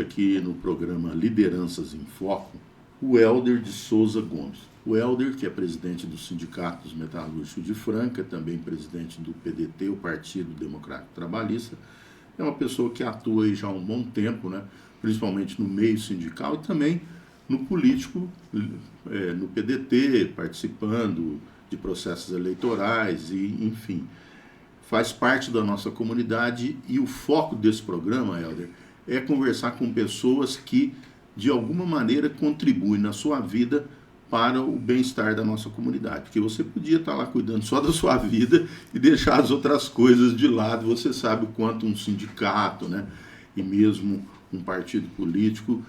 aqui no programa Lideranças em Foco o Helder de Souza Gomes. O Helder, que é presidente do Sindicato dos Metalúrgicos de Franca, também presidente do PDT, o Partido Democrático Trabalhista, é uma pessoa que atua aí já há um bom tempo, né? Principalmente no meio sindical e também no político, no PDT, participando de processos eleitorais e, enfim, faz parte da nossa comunidade. E o foco desse programa, Helder, é conversar com pessoas que, de alguma maneira, contribuem na sua vida para o bem-estar da nossa comunidade. Porque você podia estar lá cuidando só da sua vida e deixar as outras coisas de lado. Você sabe o quanto um sindicato, né, e mesmo um partido político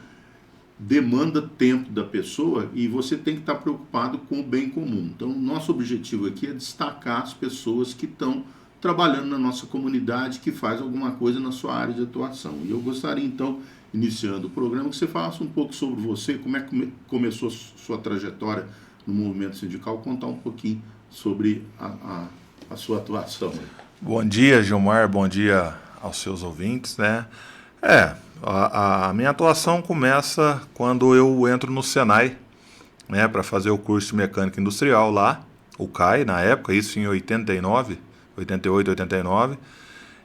demanda tempo da pessoa e você tem que estar preocupado com o bem comum. Então, nosso objetivo aqui é destacar as pessoas que estão trabalhando na nossa comunidade, que faz alguma coisa na sua área de atuação. E eu gostaria, então, iniciando o programa, que você falasse um pouco sobre você, como é que começou a sua trajetória no movimento sindical, contar um pouquinho sobre a sua atuação. Bom dia, Gilmar, bom dia aos seus ouvintes, né? A minha atuação começa quando eu entro no Senai, né, para fazer o curso de mecânica industrial lá, o CAI, na época, isso em 88, 89,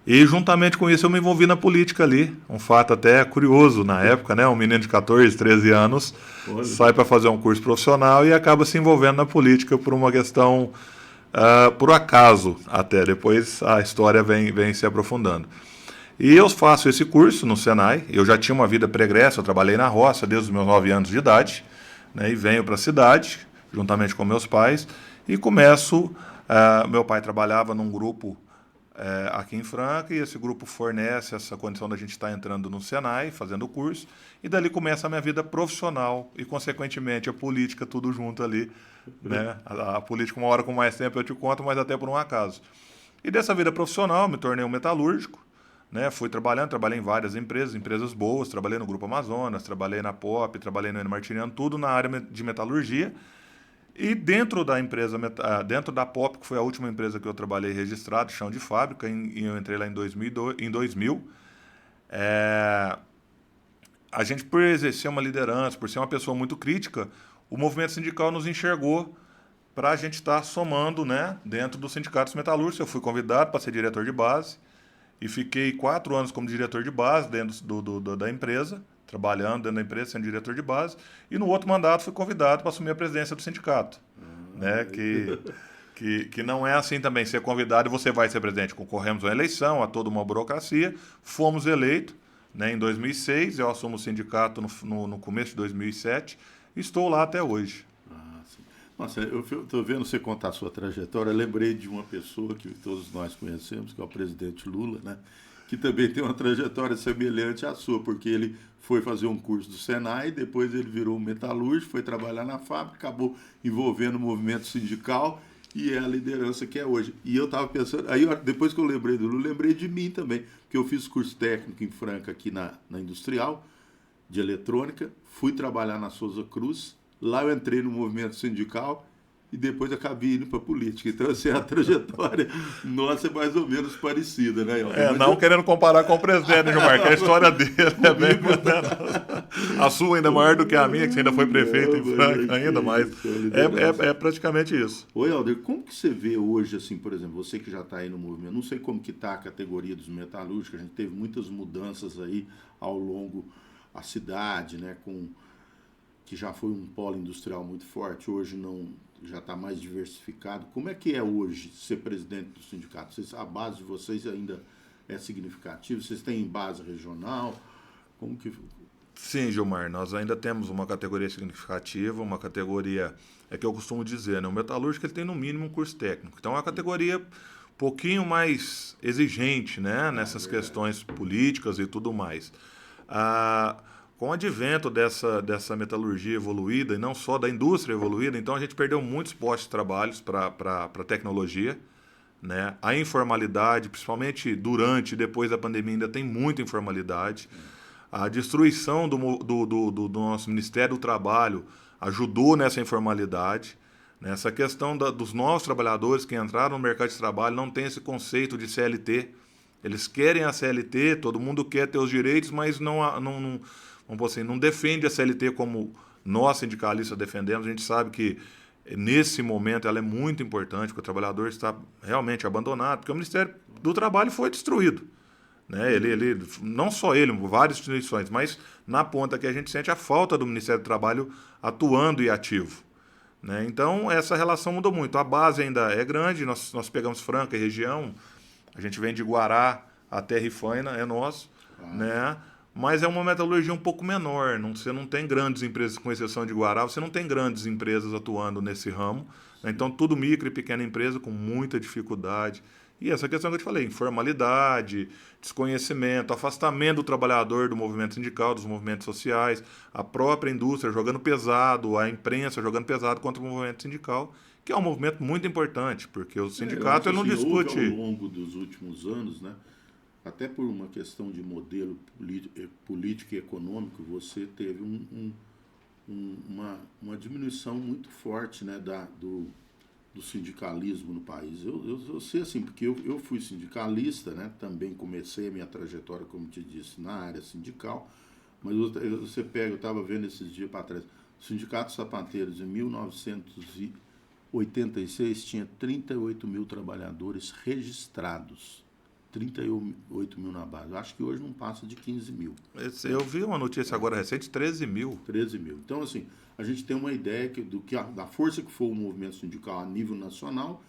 e juntamente com isso eu me envolvi na política ali, um fato até curioso na época, né, um menino de 14, 13 anos, sai para fazer um curso profissional e acaba se envolvendo na política por uma questão, por acaso até, depois a história vem se aprofundando. E eu faço esse curso no Senai, eu já tinha uma vida pregressa, eu trabalhei na roça desde os meus 9 anos de idade, né, e venho para a cidade, juntamente com meus pais, e começo, meu pai trabalhava num grupo aqui em Franca, e esse grupo fornece essa condição da gente estar entrando no Senai, fazendo o curso, e dali começa a minha vida profissional, e consequentemente a política, tudo junto ali, né, a política uma hora com mais tempo eu te conto, mas até por um acaso. E dessa vida profissional me tornei um metalúrgico, né, fui trabalhei em várias empresas boas, trabalhei no Grupo Amazonas, trabalhei na POP, trabalhei no Enio Martiniano, tudo na área de metalurgia. E dentro da empresa, dentro da POP, que foi a última empresa que eu trabalhei registrado, chão de fábrica, eu entrei lá em 2000, a gente, por exercer uma liderança, por ser uma pessoa muito crítica, o movimento sindical nos enxergou para a gente estar somando, né, dentro dos sindicatos metalúrgicos. Eu fui convidado para ser diretor de base, e fiquei 4 anos como diretor de base dentro da empresa, trabalhando dentro da empresa, sendo diretor de base, e no outro mandato fui convidado para assumir a presidência do sindicato, né, que não é assim também, ser convidado e você vai ser presidente. Concorremos a uma eleição, a toda uma burocracia, fomos eleitos, né, em 2006, eu assumo o sindicato no começo de 2007, e estou lá até hoje. Nossa, eu estou vendo você contar a sua trajetória, eu lembrei de uma pessoa que todos nós conhecemos, que é o presidente Lula, né? Que também tem uma trajetória semelhante à sua, porque ele foi fazer um curso do Senai, depois ele virou um metalúrgico, foi trabalhar na fábrica, acabou envolvendo o movimento sindical e é a liderança que é hoje. E eu estava pensando, aí depois que eu lembrei do Lula, lembrei de mim também, porque eu fiz curso técnico em Franca aqui na Industrial, de eletrônica, fui trabalhar na Souza Cruz. Lá eu entrei no movimento sindical e depois acabei indo para a política. Então, assim, a trajetória nossa é mais ou menos parecida, né? Querendo comparar com o presidente, Gilmar, que a história dele é bem... A sua ainda maior do que a minha, que você ainda foi prefeito em Franca, ainda mais. É praticamente isso. Ô, Helder, como que você vê hoje, assim, por exemplo, você que já está aí no movimento, não sei como que está a categoria dos metalúrgicos, a gente teve muitas mudanças aí ao longo da cidade, né, que já foi um polo industrial muito forte, hoje não, já está mais diversificado. Como é que é hoje ser presidente do sindicato? A base de vocês ainda é significativa? Vocês têm base regional? Como que... Sim, Gilmar, nós ainda temos uma categoria significativa, uma categoria, é que eu costumo dizer, né? O metalúrgico ele tem no mínimo um curso técnico, então é uma categoria um pouquinho mais exigente, né? Nessas questões políticas e tudo mais. Com o advento dessa metalurgia evoluída, e não só da indústria evoluída, então a gente perdeu muitos postos de trabalho para a tecnologia, né? A informalidade, principalmente durante e depois da pandemia, ainda tem muita informalidade. A destruição do nosso Ministério do Trabalho ajudou nessa informalidade. Essa questão dos novos trabalhadores que entraram no mercado de trabalho não tem esse conceito de CLT, Eles querem a CLT, todo mundo quer ter os direitos, mas vamos dizer assim, não defende a CLT como nós sindicalistas defendemos. A gente sabe que nesse momento ela é muito importante, porque o trabalhador está realmente abandonado, porque o Ministério do Trabalho foi destruído. Né? Não só ele, várias instituições, mas na ponta que a gente sente a falta do Ministério do Trabalho atuando e ativo. Né? Então, essa relação mudou muito. A base ainda é grande, nós pegamos Franca e região, a gente vem de Guará até Rifaina, é nosso, né? Mas é uma metalurgia um pouco menor. Você não tem grandes empresas, com exceção de Guará, você não tem grandes empresas atuando nesse ramo. Né? Então, tudo micro e pequena empresa com muita dificuldade. E essa questão que eu te falei, informalidade, desconhecimento, afastamento do trabalhador do movimento sindical, dos movimentos sociais, a própria indústria jogando pesado, a imprensa jogando pesado contra o movimento sindical, que é um movimento muito importante, porque o sindicato ele não discute. Houve ao longo dos últimos anos, né, até por uma questão de modelo político e econômico, você teve uma diminuição muito forte, né, do sindicalismo no país. Eu sei assim, porque eu fui sindicalista, né, também comecei a minha trajetória, como te disse, na área sindical, mas você pega, eu estava vendo esses dias para trás, o Sindicato Sapateiros em 1986 tinha 38 mil trabalhadores registrados. 38 mil na base. Eu acho que hoje não passa de 15 mil. Eu vi uma notícia agora recente, 13 mil. 13 mil. Então, assim, a gente tem uma ideia da força que foi o movimento sindical a nível nacional,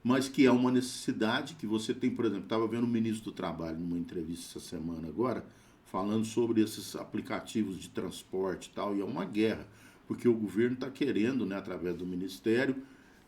mas que é uma necessidade que você tem, por exemplo, estava vendo o ministro do Trabalho numa entrevista essa semana agora, falando sobre esses aplicativos de transporte e tal, e é uma guerra, porque o governo está querendo, né, através do Ministério,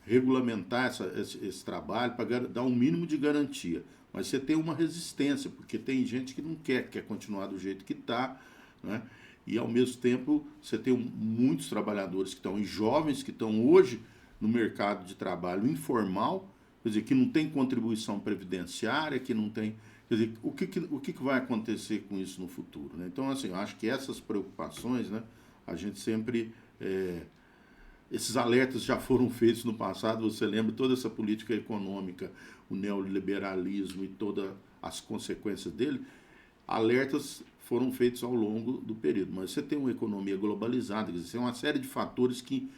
regulamentar esse trabalho para dar um mínimo de garantia. Mas você tem uma resistência, porque tem gente que não quer continuar do jeito que está, né? E ao mesmo tempo você tem muitos trabalhadores que estão, e jovens que estão hoje no mercado de trabalho informal, quer dizer, que não tem contribuição previdenciária, que não tem... Quer dizer, o que vai acontecer com isso no futuro? Né? Então, assim, eu acho que essas preocupações, né, a gente sempre... esses alertas já foram feitos no passado, você lembra toda essa política econômica, o neoliberalismo e todas as consequências dele, alertas foram feitos ao longo do período. Mas você tem uma economia globalizada, quer dizer, tem uma série de fatores que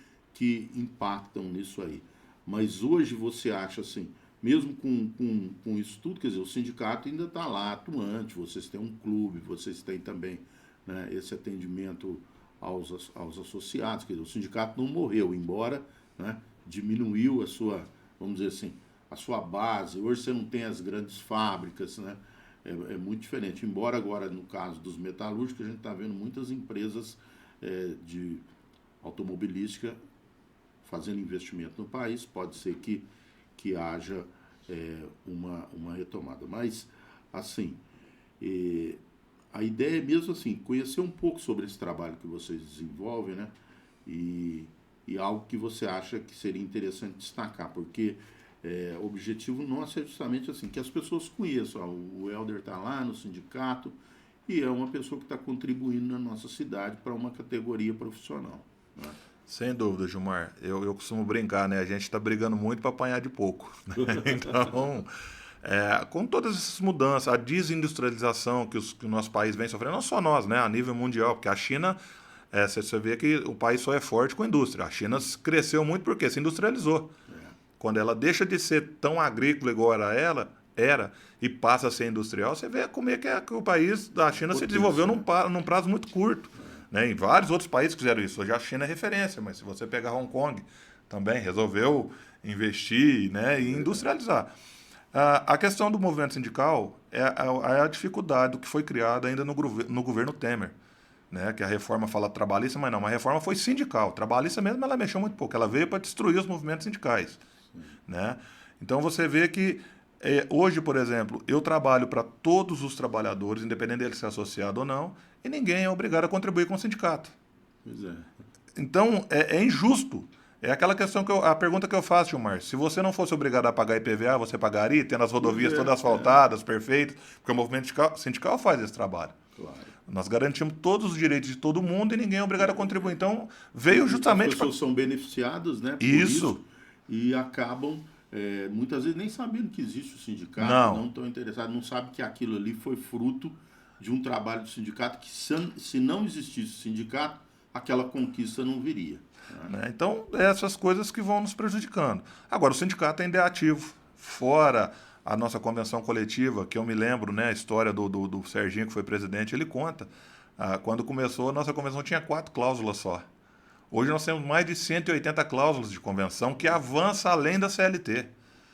impactam nisso aí. Mas hoje você acha assim, mesmo com isso tudo, quer dizer, o sindicato ainda está lá atuante, vocês têm um clube, vocês têm também, né, esse atendimento aos associados, quer dizer, o sindicato não morreu, embora, né, diminuiu a sua, vamos dizer assim, a sua base. Hoje você não tem as grandes fábricas, né, é muito diferente. Embora agora, no caso dos metalúrgicos, a gente está vendo muitas empresas de automobilística fazendo investimento no país, pode ser que haja uma retomada. Mas, assim, a ideia é mesmo assim, conhecer um pouco sobre esse trabalho que vocês desenvolvem, né? E algo que você acha que seria interessante destacar, porque o objetivo nosso é justamente assim, que as pessoas conheçam. O Helder está lá no sindicato e é uma pessoa que está contribuindo na nossa cidade para uma categoria profissional, né? Sem dúvida, Gilmar. Eu costumo brincar, né? A gente está brigando muito para apanhar de pouco. Né? Então... com todas essas mudanças, a desindustrialização que o nosso país vem sofrendo, não só nós, né, a nível mundial, porque a China, você vê que o país só é forte com a indústria. A China cresceu muito porque se industrializou. Quando ela deixa de ser tão agrícola igual era e passa a ser industrial, você vê como é que o país da China se desenvolveu num prazo muito curto. Né? Em vários outros países fizeram isso. Hoje a China é referência, mas se você pegar Hong Kong, também resolveu investir, né, e industrializar. A questão do movimento sindical é a dificuldade do que foi criado ainda no governo Temer, né? Que a reforma fala trabalhista, mas não, a reforma foi sindical. Trabalhista mesmo ela mexeu muito pouco, ela veio para destruir os movimentos sindicais. Né? Então você vê que hoje, por exemplo, eu trabalho para todos os trabalhadores, independente dele ser associado ou não, e ninguém é obrigado a contribuir com o sindicato. Pois é. Então é injusto. É aquela questão a pergunta que eu faço, Gilmar, se você não fosse obrigado a pagar IPVA, você pagaria, tendo as rodovias todas asfaltadas, perfeitas, porque o movimento sindical faz esse trabalho. Claro. Nós garantimos todos os direitos de todo mundo e ninguém é obrigado a contribuir. Então, veio justamente... As pessoas são beneficiadas, né, por isso. E acabam muitas vezes nem sabendo que existe o sindicato, não estão interessados, não sabem que aquilo ali foi fruto de um trabalho do sindicato, que se não existisse o sindicato, aquela conquista não viria. Né? Então, essas coisas que vão nos prejudicando. Agora, o sindicato ainda é ativo, fora a nossa convenção coletiva, que eu me lembro, né, a história do Serginho, que foi presidente, ele conta, quando começou, a nossa convenção tinha 4 cláusulas só. Hoje nós temos mais de 180 cláusulas de convenção que avança além da CLT.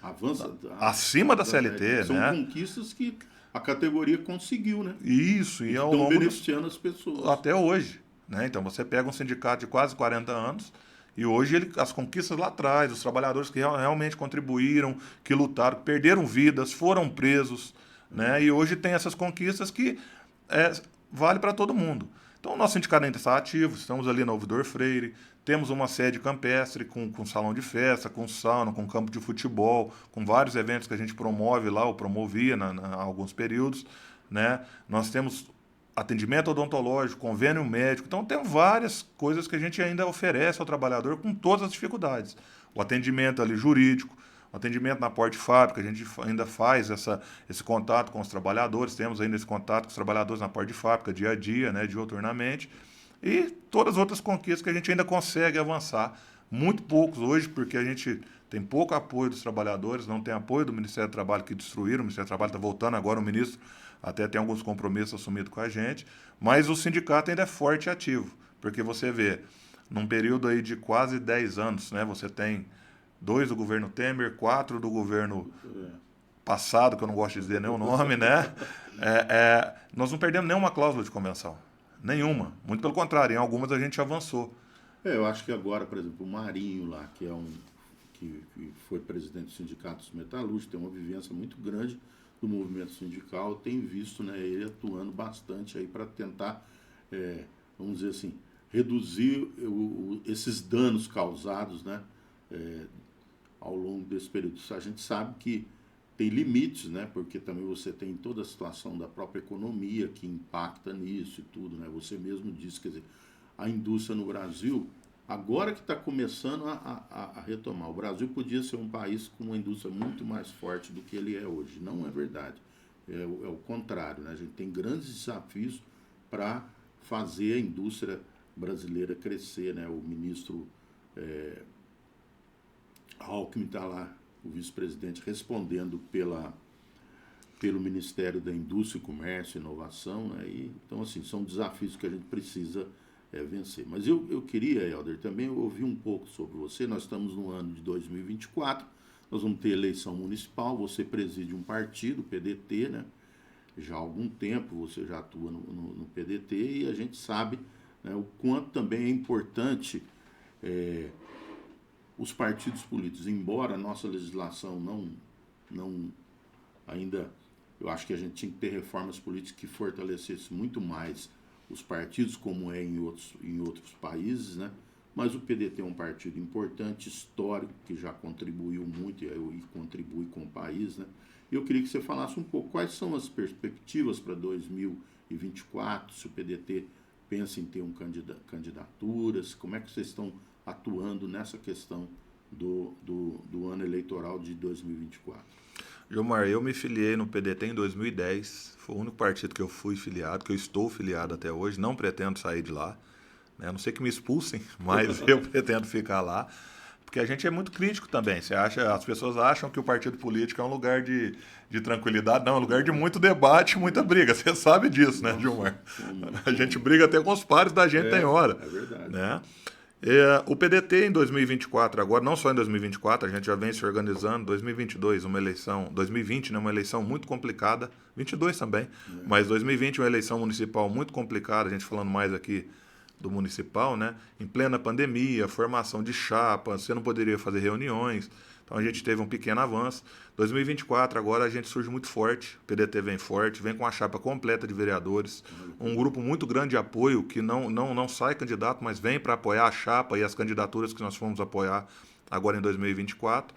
Avança acima da CLT, são né? conquistas que a categoria conseguiu, né? Isso, e ao estão longo beneficiando as pessoas. Até hoje. Né? Então você pega um sindicato de quase 40 anos e hoje as conquistas lá atrás, os trabalhadores que realmente contribuíram, que lutaram, perderam vidas, foram presos, né? E hoje tem essas conquistas que vale para todo mundo. Então o nosso sindicato ainda está ativo, estamos ali no Ouvidor Freire, temos uma sede campestre com salão de festa, com sauna, com campo de futebol, com vários eventos que a gente promove lá, ou promovia em alguns períodos, né? Nós temos atendimento odontológico, convênio médico, então tem várias coisas que a gente ainda oferece ao trabalhador com todas as dificuldades. O atendimento ali jurídico, o atendimento na porta de fábrica, a gente ainda faz esse contato com os trabalhadores, temos ainda esse contato com os trabalhadores na porta de fábrica, dia a dia, né, diuturnamente, e todas as outras conquistas que a gente ainda consegue avançar. Muito poucos hoje, porque a gente tem pouco apoio dos trabalhadores, não tem apoio do Ministério do Trabalho, que destruíram, o Ministério do Trabalho está voltando agora, o ministro até tem alguns compromissos assumidos com a gente, mas o sindicato ainda é forte e ativo, porque você vê, num período aí de quase 10 anos, né, você tem 2 do governo Temer, 4 do governo passado, que eu não gosto de dizer nem o nome, né? Nós não perdemos nenhuma cláusula de convenção, nenhuma, muito pelo contrário, em algumas a gente avançou. Eu acho que agora, por exemplo, o Marinho lá, que foi presidente do Sindicato dos Metalúrgicos, tem uma vivência muito grande do movimento sindical, tem visto, né, ele atuando bastante aí para tentar, vamos dizer assim, reduzir esses danos causados, né, ao longo desse período. A gente sabe que tem limites, né, porque também você tem toda a situação da própria economia que impacta nisso e tudo, né, você mesmo disse, quer dizer, a indústria no Brasil, agora que está começando a retomar. O Brasil podia ser um país com uma indústria muito mais forte do que ele é hoje. Não é verdade. É o contrário, né? A gente tem grandes desafios para fazer a indústria brasileira crescer, né? O ministro Alckmin está lá, o vice-presidente, respondendo pelo Ministério da Indústria, Comércio e Inovação, né? Então, assim, são desafios que a gente precisa vencer. Mas eu queria, Helder, também ouvir um pouco sobre você. Nós estamos no ano de 2024, nós vamos ter eleição municipal, você preside um partido, o PDT, né? Já há algum tempo você já atua no PDT e a gente sabe, né, o quanto também é importante os partidos políticos, embora a nossa legislação não ainda, eu acho que a gente tinha que ter reformas políticas que fortalecessem muito mais os partidos, como é em outros países, né? Mas o PDT é um partido importante, histórico, que já contribuiu muito e contribui com o país, né? E eu queria que você falasse um pouco quais são as perspectivas para 2024, se o PDT pensa em ter candidaturas, como é que vocês estão atuando nessa questão do ano eleitoral de 2024. Gilmar, eu me filiei no PDT em 2010, foi o único partido que eu fui filiado, que eu estou filiado até hoje, não pretendo sair de lá, né? A não ser que me expulsem, mas eu pretendo ficar lá, porque a gente é muito crítico também. As pessoas acham que o partido político é um lugar de tranquilidade, não, é um lugar de muito debate, muita briga, você sabe disso, né, Gilmar? A gente briga até com os pares da gente, tem hora. É verdade. Né? O PDT em 2024, agora, não só em 2024, a gente já vem se organizando, 2022, uma eleição, 2020, né, uma eleição muito complicada, 22 também, mas 2020 uma eleição municipal muito complicada, a gente falando mais aqui do municipal, né, em plena pandemia, formação de chapa, você não poderia fazer reuniões, então a gente teve um pequeno avanço. 2024 agora a gente surge muito forte, o PDT vem forte, vem com a chapa completa de vereadores, um grupo muito grande de apoio, que não sai candidato, mas vem para apoiar a chapa e as candidaturas que nós fomos apoiar agora em 2024.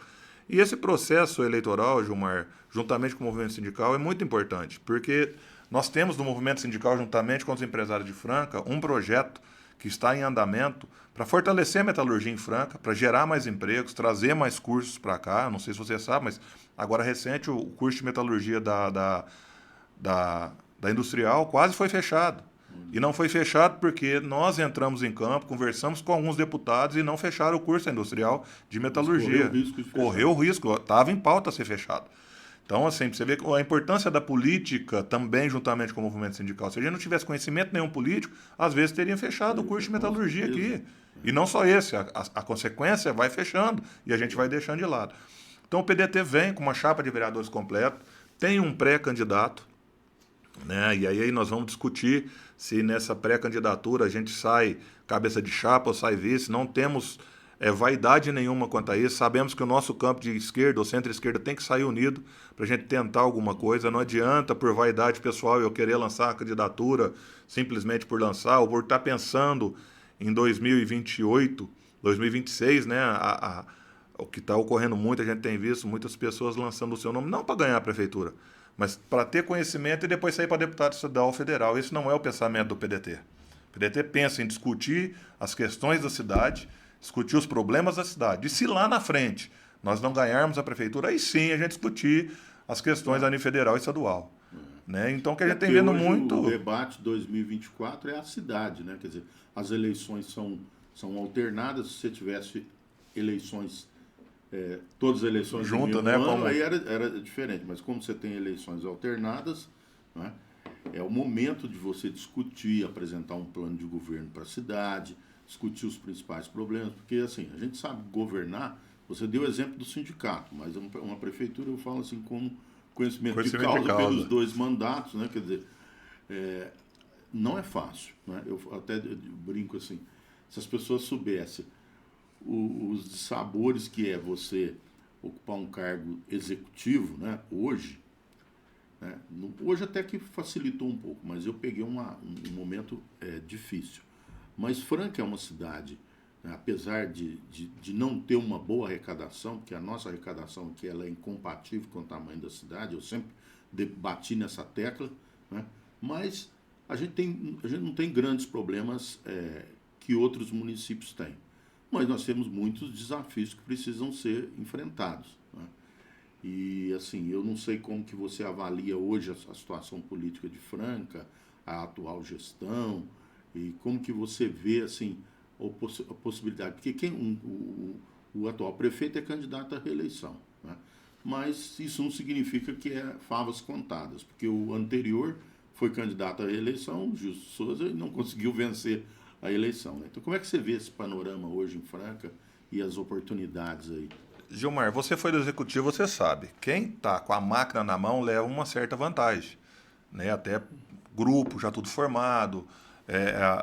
E esse processo eleitoral, Gilmar, juntamente com o movimento sindical, é muito importante, porque nós temos no movimento sindical, juntamente com os empresários de Franca, um projeto que está em andamento para fortalecer a metalurgia em Franca, para gerar mais empregos, trazer mais cursos para cá. Não sei se você sabe, mas agora recente o curso de metalurgia da Industrial quase foi fechado. E não foi fechado porque nós entramos em campo, conversamos com alguns deputados e não fecharam o curso industrial de metalurgia. Correu o risco de fechar. Correu o risco, estava em pauta ser fechado. Então, assim, você vê a importância da política também juntamente com o movimento sindical. Se a gente não tivesse conhecimento nenhum político, às vezes teria fechado o curso de metalurgia aqui. E não só esse, a consequência vai fechando e a gente vai deixando de lado. Então o PDT vem com uma chapa de vereadores completa, tem um pré-candidato, né? E aí nós vamos discutir se nessa pré-candidatura a gente sai cabeça de chapa ou sai vice. Não temos vaidade nenhuma quanto a isso. Sabemos que o nosso campo de esquerda ou centro-esquerda tem que sair unido para a gente tentar alguma coisa. Não adianta, por vaidade pessoal, eu querer lançar a candidatura simplesmente por lançar ou por estar pensando em 2028, 2026, né? O que está ocorrendo muito, a gente tem visto muitas pessoas lançando o seu nome, não para ganhar a prefeitura, mas para ter conhecimento e depois sair para deputado estadual ou federal. Esse não é o pensamento do PDT. O PDT pensa em discutir as questões da cidade, discutir os problemas da cidade. E se lá na frente nós não ganharmos a prefeitura, aí sim a gente discutir as questões a nível federal e estadual. Né? Então, o que a gente tem vendo muito... O debate 2024 é a cidade, né? Quer dizer, as eleições são alternadas. Se você tivesse eleições, todas as eleições junto, né? Ano, aí era diferente. Mas como você tem eleições alternadas, né? É o momento de você discutir, apresentar um plano de governo para a cidade, discutir os principais problemas, porque assim, a gente sabe governar. Você deu o exemplo do sindicato, mas uma prefeitura, eu falo assim, como conhecimento de causa pelos 2 mandatos, né? Quer dizer, não é fácil, né? Eu até brinco assim, se as pessoas soubessem os dissabores que é você ocupar um cargo executivo, né? Hoje, né? Hoje até que facilitou um pouco, mas eu peguei um momento difícil. Mas Franca é uma cidade, né? Apesar de não ter uma boa arrecadação, porque a nossa arrecadação aqui ela é incompatível com o tamanho da cidade, eu sempre bati nessa tecla, né? Mas a gente não tem grandes problemas que outros municípios têm. Mas nós temos muitos desafios que precisam ser enfrentados, né? E assim, eu não sei como que você avalia hoje a situação política de Franca, a atual gestão, e como que você vê assim a possibilidade, porque o atual prefeito é candidato à reeleição, né? Mas isso não significa que é favas contadas, porque o anterior foi candidato à reeleição, o Justo Souza, e não conseguiu vencer a eleição, né? Então como é que você vê esse panorama hoje em Franca e as oportunidades aí? Gilmar, você foi do executivo, você sabe. Quem está com a máquina na mão leva uma certa vantagem, né? Até grupo já tudo formado.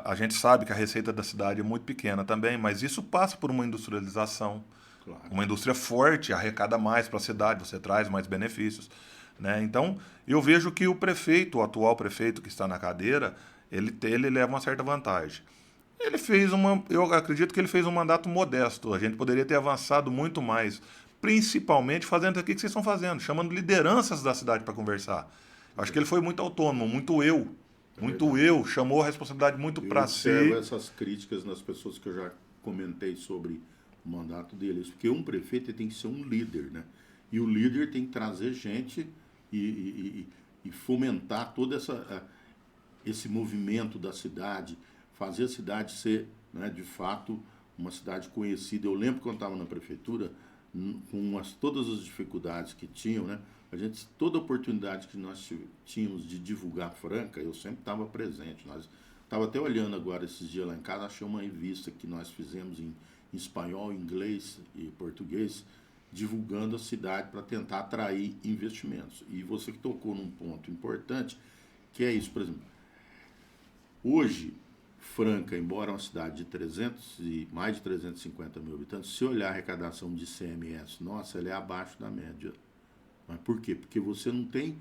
A gente sabe que a receita da cidade é muito pequena também, mas isso passa por uma industrialização. Claro. Uma indústria forte arrecada mais para a cidade, você traz mais benefícios, né? Então, eu vejo que o atual prefeito que está na cadeira, ele leva uma certa vantagem. Eu acredito que ele fez um mandato modesto. A gente poderia ter avançado muito mais, principalmente fazendo o que vocês estão fazendo, chamando lideranças da cidade para conversar. Acho que ele foi muito autônomo, muito eu, chamou a responsabilidade muito para si. Eu observo essas críticas nas pessoas que eu já comentei sobre o mandato deles, porque um prefeito tem que ser um líder, né? E o líder tem que trazer gente e fomentar todo esse movimento da cidade, fazer a cidade ser, né, de fato, uma cidade conhecida. Eu lembro quando estava na prefeitura, com todas as dificuldades que tinham, né? Toda oportunidade que nós tínhamos de divulgar Franca, eu sempre estava presente. Estava até olhando agora esses dias lá em casa, achei uma revista que nós fizemos em espanhol, inglês e português, divulgando a cidade para tentar atrair investimentos. E você que tocou num ponto importante, que é isso, por exemplo, hoje Franca, embora uma cidade de mais de 350 mil habitantes, se olhar a arrecadação de ICMS, nossa, ela é abaixo da média. Mas por quê? Porque você não tem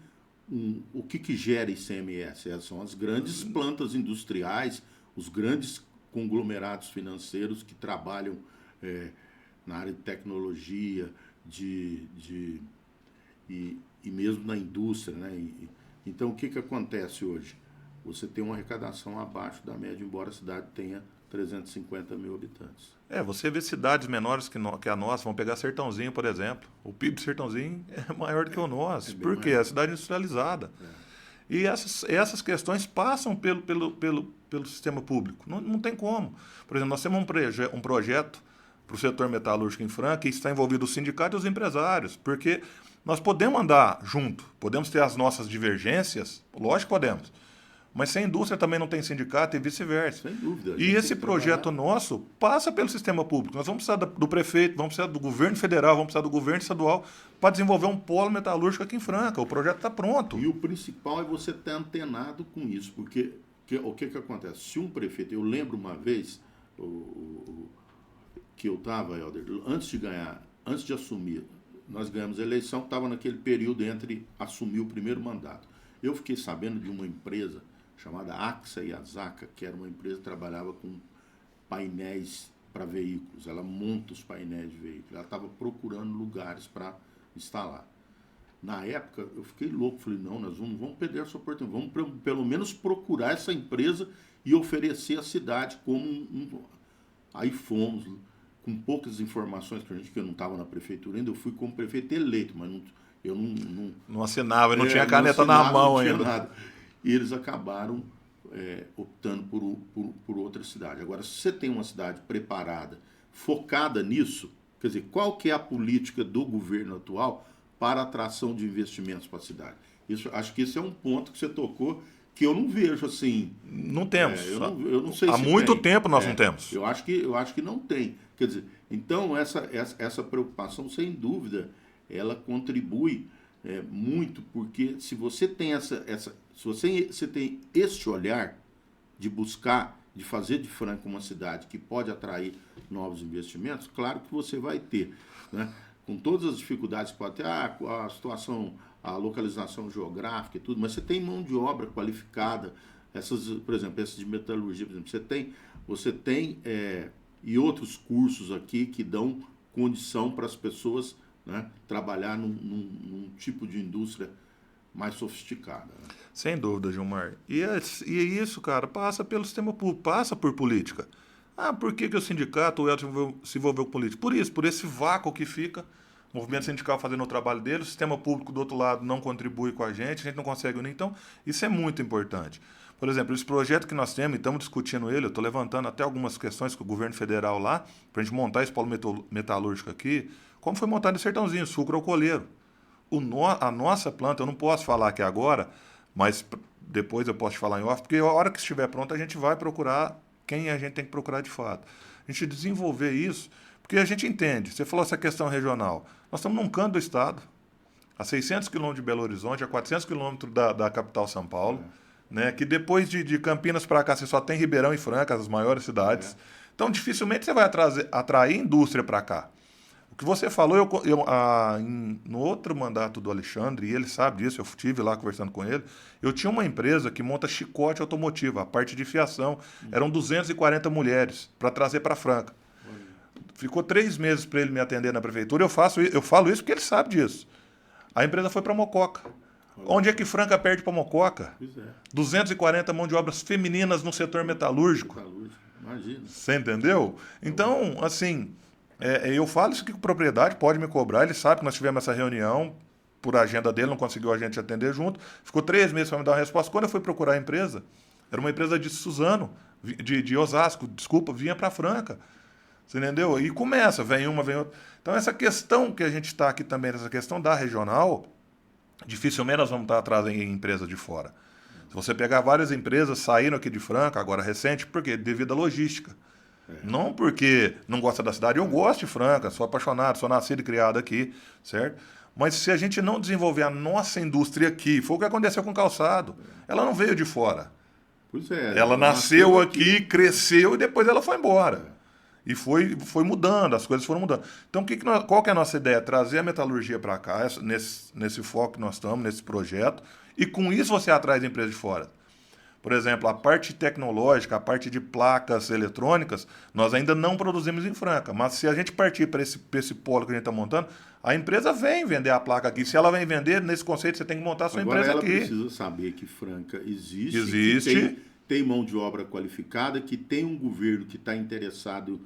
o que gera ICMS? São as grandes plantas industriais, os grandes conglomerados financeiros que trabalham na área de tecnologia, e mesmo na indústria, né? Então, o que acontece hoje? Você tem uma arrecadação abaixo da média, embora a cidade tenha 350 mil habitantes. Você vê cidades menores que a nossa, vamos pegar Sertãozinho, por exemplo. O PIB de Sertãozinho é maior do que o nosso. Por quê? É a cidade industrializada. E essas questões passam pelo sistema público. Não tem como. Por exemplo, nós temos um projeto para o setor metalúrgico em Franca e está envolvido o sindicato e os empresários, porque nós podemos andar junto, podemos ter as nossas divergências, lógico que podemos, mas sem indústria também não tem sindicato e vice-versa. Sem dúvida. E esse projeto nosso passa pelo sistema público. Nós vamos precisar do prefeito, vamos precisar do governo federal, vamos precisar do governo estadual para desenvolver um polo metalúrgico aqui em Franca. O projeto está pronto. E o principal é você estar antenado com isso, porque o que acontece? Se um prefeito... Eu lembro uma vez que eu estava, Helder, antes de assumir, nós ganhamos a eleição, estava naquele período entre assumir o primeiro mandato. Eu fiquei sabendo de uma empresa chamada Axa Yazaka, que era uma empresa que trabalhava com painéis para veículos. Ela monta os painéis de veículos. Ela estava procurando lugares para instalar. Na época, eu fiquei louco. Falei, não, nós vamos perder essa oportunidade. Vamos pelo menos procurar essa empresa e oferecer a cidade como Aí fomos, com poucas informações, que eu não estava na prefeitura ainda, eu fui como prefeito eleito, mas eu não assinava, não tinha caneta na mão ainda. Não tinha nada. E eles acabaram optando por outra cidade. Agora, se você tem uma cidade preparada, focada nisso, quer dizer, qual que é a política do governo atual para a atração de investimentos para a cidade? Acho que esse é um ponto que você tocou, que eu não vejo assim. Não temos. Eu não sei Há muito tempo nós não temos. Eu acho que não tem. Quer dizer, então essa preocupação, sem dúvida, ela contribui muito, porque se você tem se você tem este olhar de buscar, de fazer de Franca uma cidade que pode atrair novos investimentos, claro que você vai ter, né? Com todas as dificuldades que pode ter, a situação, a localização geográfica e tudo, mas você tem mão de obra qualificada, por exemplo, essas de metalurgia, por exemplo, você tem e outros cursos aqui que dão condição para as pessoas, né, trabalhar num tipo de indústria mais sofisticada. Né? Sem dúvida, Gilmar. E isso, cara, passa pelo sistema público, passa por política. Por que o sindicato, o Elton se envolveu com política? Por esse vácuo que fica, o movimento sindical fazendo o trabalho dele, o sistema público do outro lado não contribui com a gente não consegue unir. Então, isso é muito importante. Por exemplo, esse projeto que nós temos, e estamos discutindo ele, eu estou levantando até algumas questões com o governo federal lá, para a gente montar esse polo metalúrgico aqui, como foi montado em Sertãozinho, sucro-alcooleiro. A nossa planta, eu não posso falar aqui agora, mas depois eu posso te falar em off, porque a hora que estiver pronto a gente vai procurar quem a gente tem que procurar de fato. A gente desenvolver isso, porque a gente entende, você falou essa questão regional, nós estamos num canto do estado, a 600 quilômetros de Belo Horizonte, a 400 quilômetros da capital São Paulo, né, que depois de Campinas para cá você só tem Ribeirão e Franca, as maiores cidades. Então dificilmente você vai atrair indústria para cá. O que você falou, no outro mandato do Alexandre, e ele sabe disso, eu estive lá conversando com ele, eu tinha uma empresa que monta chicote automotivo, a parte de fiação, eram 240 mulheres para trazer para Franca. Ficou 3 meses para ele me atender na prefeitura, eu falo isso porque ele sabe disso. A empresa foi para Mococa. Onde é que Franca perde para Mococa? 240 mão de obras femininas no setor metalúrgico. Imagina. Você entendeu? Então, assim, eu falo isso aqui com propriedade, pode me cobrar, ele sabe que nós tivemos essa reunião, por agenda dele, não conseguiu a gente atender junto, ficou 3 meses para me dar uma resposta. Quando eu fui procurar a empresa, era uma empresa de Suzano, de Osasco, desculpa, vinha para Franca. Você entendeu? E começa, vem uma, vem outra. Então, essa questão que a gente está aqui também, essa questão da regional, dificilmente nós vamos estar atrás em empresas de fora. Se você pegar várias empresas saíram aqui de Franca, agora recente, por quê? Devido à logística. Não porque não gosta da cidade, eu gosto de Franca, sou apaixonado, sou nascido e criado aqui, certo? Mas se a gente não desenvolver a nossa indústria aqui, foi o que aconteceu com o calçado, ela não veio de fora. Pois é. Ela nasceu aqui, cresceu e depois ela foi embora. E foi mudando, as coisas foram mudando. Então, qual que é a nossa ideia? Trazer a metalurgia para cá, nesse foco que nós estamos, nesse projeto, e com isso você atrai as empresas de fora. Por exemplo, a parte tecnológica, a parte de placas eletrônicas, nós ainda não produzimos em Franca. Mas se a gente partir para esse polo que a gente está montando, a empresa vem vender a placa aqui. Se ela vem vender, nesse conceito, você tem que montar a sua empresa aqui. Agora ela precisa saber que Franca existe. tem mão de obra qualificada, que tem um governo que está interessado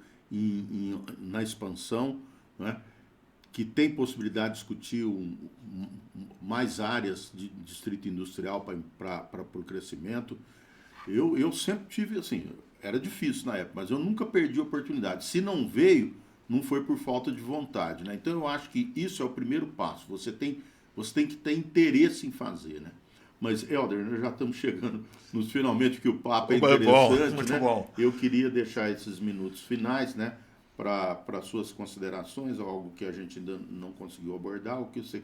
na expansão, né? Que tem possibilidade de discutir mais áreas de distrito industrial para o crescimento. Eu sempre tive, assim, era difícil na época, mas eu nunca perdi a oportunidade. Se não veio, não foi por falta de vontade, né? Então eu acho que isso é o primeiro passo. Você tem que ter interesse em fazer, né? Mas, Helder, nós já estamos chegando nos finalmente, que o papo é interessante, bom, muito né? bom. Eu queria deixar esses minutos finais, né, para suas considerações, algo que a gente ainda não conseguiu abordar, o que você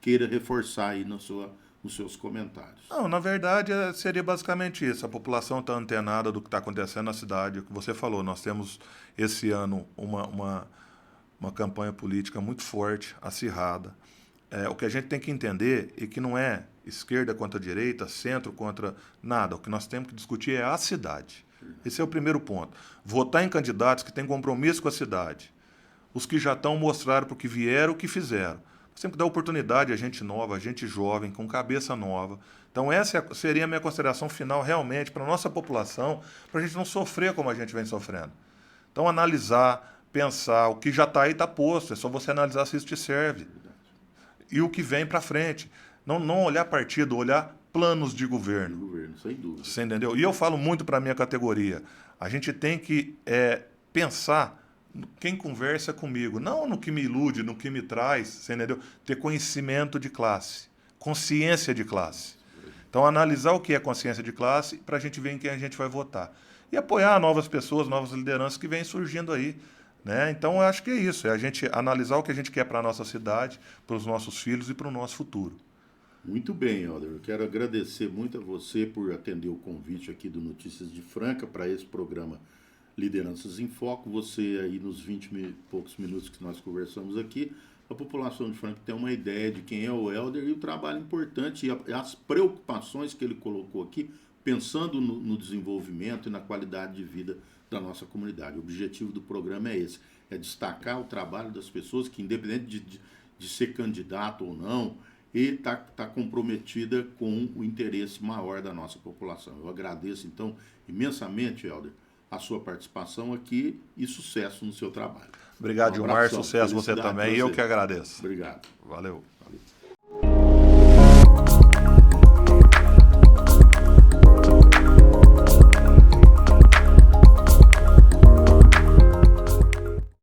queira reforçar aí nos seus comentários. Não, na verdade, seria basicamente isso. A população está antenada do que está acontecendo na cidade. O que você falou, nós temos esse ano uma campanha política muito forte, acirrada. O que a gente tem que entender é que não é esquerda contra direita, centro contra nada. O que nós temos que discutir é a cidade. Esse é o primeiro ponto. Votar em candidatos que têm compromisso com a cidade. Os que já estão mostraram para o que vieram, o que fizeram. Nós temos que dar oportunidade a gente nova, a gente jovem, com cabeça nova. Então essa seria a minha consideração final realmente para a nossa população, para a gente não sofrer como a gente vem sofrendo. Então analisar, pensar, o que já está aí está posto, é só você analisar se isso te serve. E o que vem para frente. Não olhar partido, olhar planos de governo. De governo, sem dúvida. Você entendeu? E eu falo muito para a minha categoria. A gente tem que pensar quem conversa comigo, não no que me ilude, no que me traz, você entendeu? Ter conhecimento de classe, consciência de classe. Então, analisar o que é consciência de classe para a gente ver em quem a gente vai votar. E apoiar novas pessoas, novas lideranças que vêm surgindo aí. Né? Então, eu acho que é isso, é a gente analisar o que a gente quer para a nossa cidade, para os nossos filhos e para o nosso futuro. Muito bem, Helder. Eu quero agradecer muito a você por atender o convite aqui do Notícias de Franca para esse programa Lideranças em Foco. Você aí nos 20 e poucos minutos que nós conversamos aqui, a população de Franca tem uma ideia de quem é o Helder e o trabalho importante e as preocupações que ele colocou aqui, pensando no desenvolvimento e na qualidade de vida da nossa comunidade. O objetivo do programa é esse, é destacar o trabalho das pessoas que, independente de ser candidato ou não, e está comprometida com o interesse maior da nossa população. Eu agradeço, então, imensamente, Helder, a sua participação aqui e sucesso no seu trabalho. Obrigado, Gilmar. Sucesso você também. E eu que agradeço. Obrigado. Valeu.